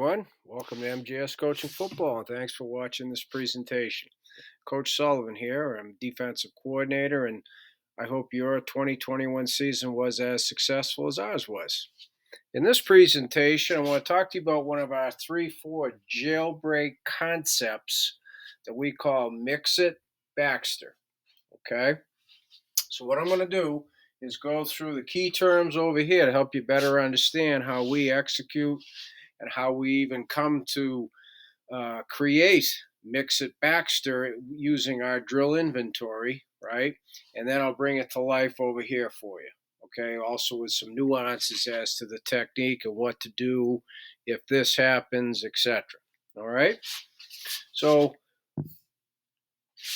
everyone. Welcome to MJS Coaching Football, and thanks for watching this presentation. Coach Sullivan here. I'm defensive coordinator, and I hope your 2021 season was as successful as ours was. In this presentation, I want to talk to you about one of our 3-4 jailbreak concepts that we call it-Baxter. Okay? So what I'm going to do is go through the key terms over here to help you better understand how we execute and how we even come to create it-Baxter using our drill inventory, right? And then I'll bring it to life over here for you, okay? Also with some nuances as to the technique and what to do if this happens, etc. All right? So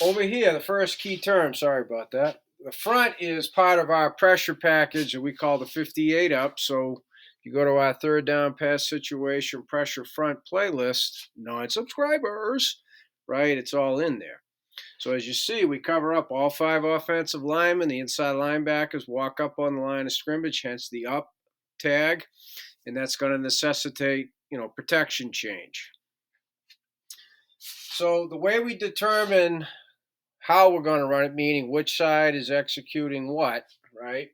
over here, the first key term, sorry about that. The front is part of our pressure package that we call the 58 up. So you go to our third down pass situation pressure front playlist, non-subscribers, right? It's all in there. So as you see, we cover up all 5 offensive linemen. The inside linebackers walk up on the line of scrimmage, hence the up tag, and that's going to necessitate, protection change. So the way we determine how we're going to run it, meaning which side is executing what, right?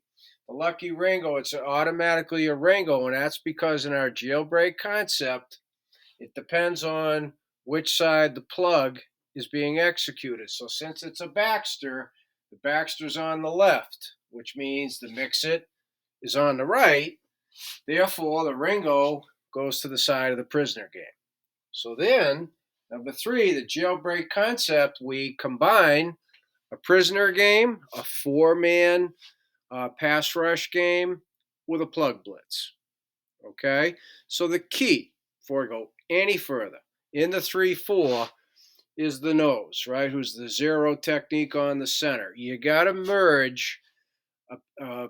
The lucky Ringo, it's automatically a Ringo, and that's because in our jailbreak concept, it depends on which side the plug is being executed. So since it's a Baxter, the Baxter's on the left, which means the mix-it is on the right. Therefore, the Ringo goes to the side of the prisoner game. So then, number 3, the jailbreak concept, we combine a prisoner game, a 4-man pass rush game with a plug blitz. Okay? So the key, before we go any further, in the 3-4 is the nose, right? Who's the zero technique on the center. You got to merge a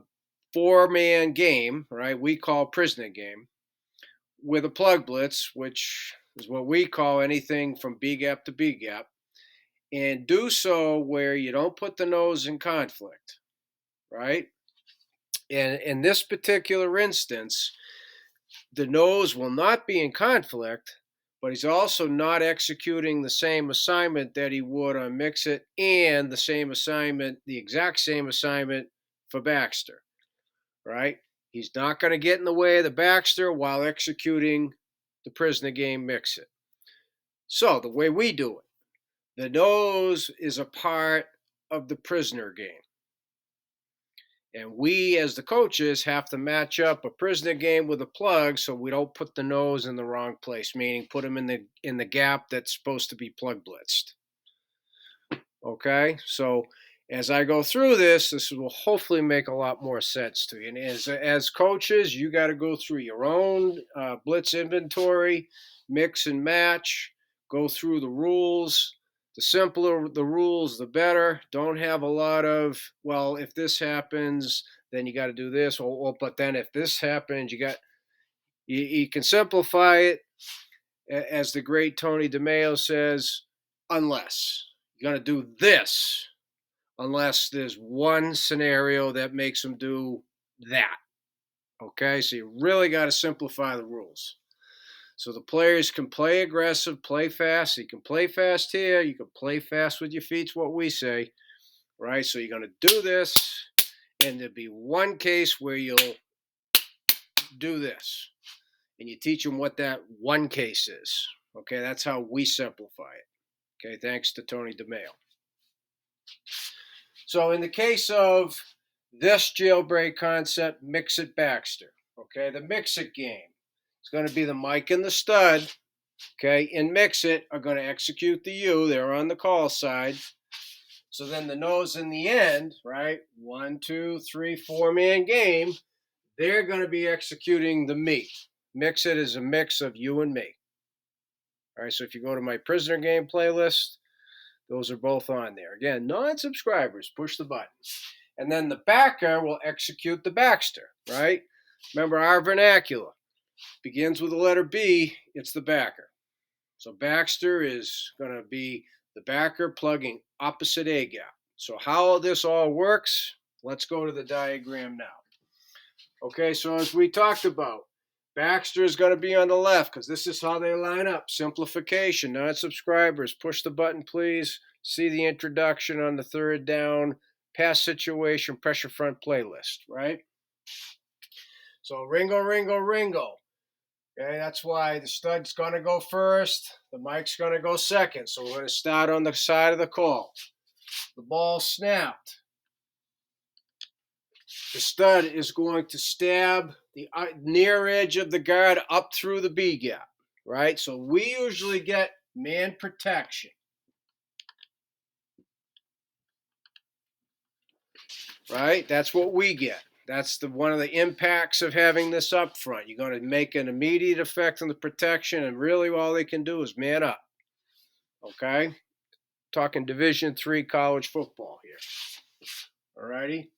4-man game, right? We call prisoner game, with a plug blitz, which is what we call anything from B gap to B gap, and do so where you don't put the nose in conflict, right? And in this particular instance, the nose will not be in conflict, but he's also not executing the same assignment that he would on Mix-It and the same assignment, the exact same assignment for Baxter, right? He's not going to get in the way of the Baxter while executing the prisoner game Mix-It. So the way we do it, the nose is a part of the prisoner game. And we, as the coaches, have to match up a prisoner game with a plug so we don't put the nose in the wrong place, meaning put him in the gap that's supposed to be plug blitzed. Okay? So as I go through this will hopefully make a lot more sense to you. And as coaches, you got to go through your own blitz inventory, mix and match, go through the rules. The simpler the rules, the better. Don't have a lot of, well, if this happens, then you got to do this. But then if this happens, you can simplify it, as the great Tony DeMeo says, unless. You're going to do this, unless there's one scenario that makes them do that. Okay, so you really got to simplify the rules. So the players can play aggressive, play fast. You can play fast here. You can play fast with your feet, what we say, right? So you're going to do this, and there'll be one case where you'll do this. And you teach them what that one case is. Okay, that's how we simplify it. Okay, thanks to Tony DeMeo. So in the case of this jailbreak concept, it-Baxter. Okay, the Mix-It game. It's going to be the Mike and the stud, okay, in Mix-It are going to execute the U. They're on the call side. So then the nose in the end, right, 1, 2, 3, 4-man game, they're going to be executing the me. Mix-It is a mix of you and me. All right, so if you go to my prisoner game playlist, those are both on there. Again, non-subscribers, push the button. And then the backer will execute the Baxter, right? Remember our vernacular. Begins with the letter B, it's the backer. So Baxter is going to be the backer plugging opposite A gap. So how this all works, let's go to the diagram now. Okay, so as we talked about, Baxter is going to be on the left because this is how they line up. Simplification. Non-subscribers, push the button, please. See the introduction on the third down, pass situation, pressure front playlist, right? So Ringo, Ringo, Ringo. Okay, that's why the stud's going to go first. The mic's going to go second. So we're going to start on the side of the call. The ball snapped. The stud is going to stab the near edge of the guard up through the B gap, right? So we usually get man protection. Right? That's what we get. That's one of the impacts of having this up front. You're going to make an immediate effect on the protection, and really all they can do is man up. Okay? Talking Division III college football here. All righty?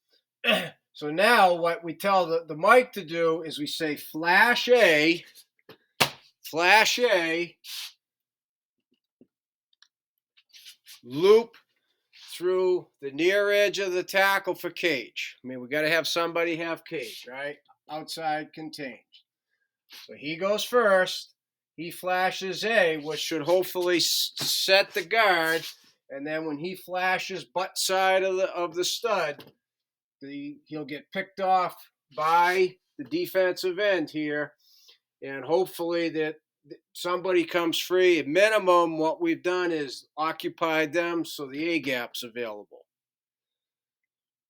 So now what we tell the mic to do is we say flash A, loop through the near edge of the tackle for cage. I mean, we got to have somebody have cage, right? Outside contained. So he goes first. He flashes A, which should hopefully set the guard. And then when he flashes butt side of the stud, he'll get picked off by the defensive end here. And hopefully that somebody comes free. At minimum, what we've done is occupied them so the A gap's available.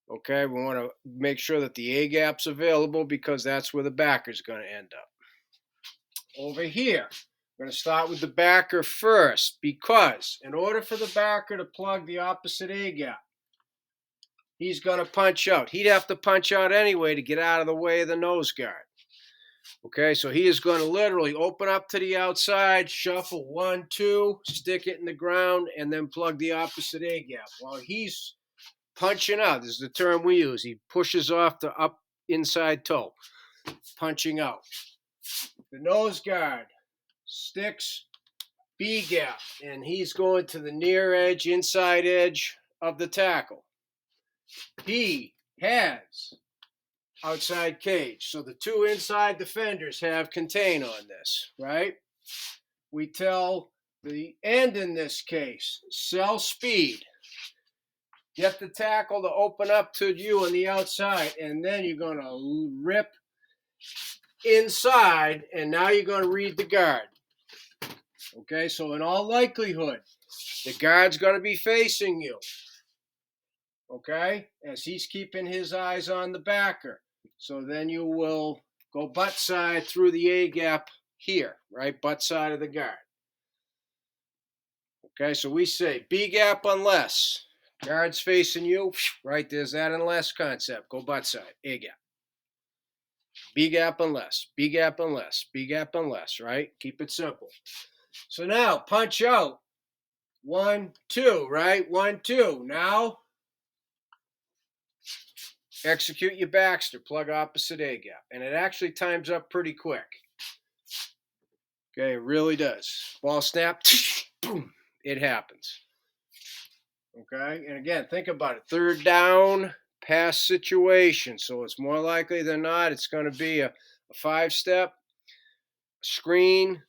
Okay, we want to make sure that the A gap's available because that's where the backer's going to end up. Over here, we're going to start with the backer first because in order for the backer to plug the opposite A gap, he's going to punch out. He'd have to punch out anyway to get out of the way of the nose guard. Okay, so he is going to literally open up to the outside, shuffle 1, 2, stick it in the ground, and then plug the opposite A gap. While he's punching out, this is the term we use. He pushes off the up inside toe, punching out. The nose guard sticks B gap, and he's going to the near edge, inside edge of the tackle. He has outside cage. So the two inside defenders have contain on this, right? We tell the end in this case, sell speed. Get the tackle to open up to you on the outside, and then you're going to rip inside, and now you're going to read the guard. Okay, so in all likelihood, the guard's going to be facing you. Okay, as he's keeping his eyes on the backer. So then you will go butt side through the A gap here, right? Butt side of the guard. Okay, so we say B gap unless. Guard's facing you, right? There's that unless concept. Go butt side, A gap. B gap unless, B gap unless, B gap unless, right? Keep it simple. So now punch out. 1, 2, right? 1, 2. Now execute your Baxter, plug opposite A gap. And it actually times up pretty quick. Okay, it really does. Ball snap, boom, it happens. Okay, and again, think about it. Third down, pass situation. So it's more likely than not, it's going to be a 5-step screen,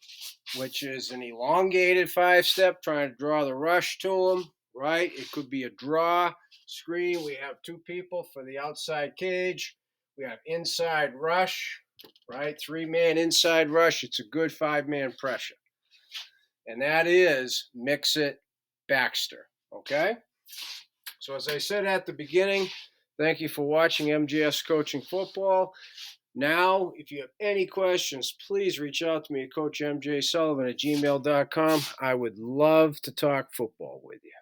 which is an elongated 5-step, trying to draw the rush to him, right? It could be a draw screen. We have 2 people for the outside cage. We have inside rush, right? 3-man inside rush. It's a good 5-man pressure. And that is mix it Baxter, okay? So as I said at the beginning, thank you for watching MJS Coaching Football. Now, if you have any questions, please reach out to me at CoachMJSullivan@gmail.com. I would love to talk football with you.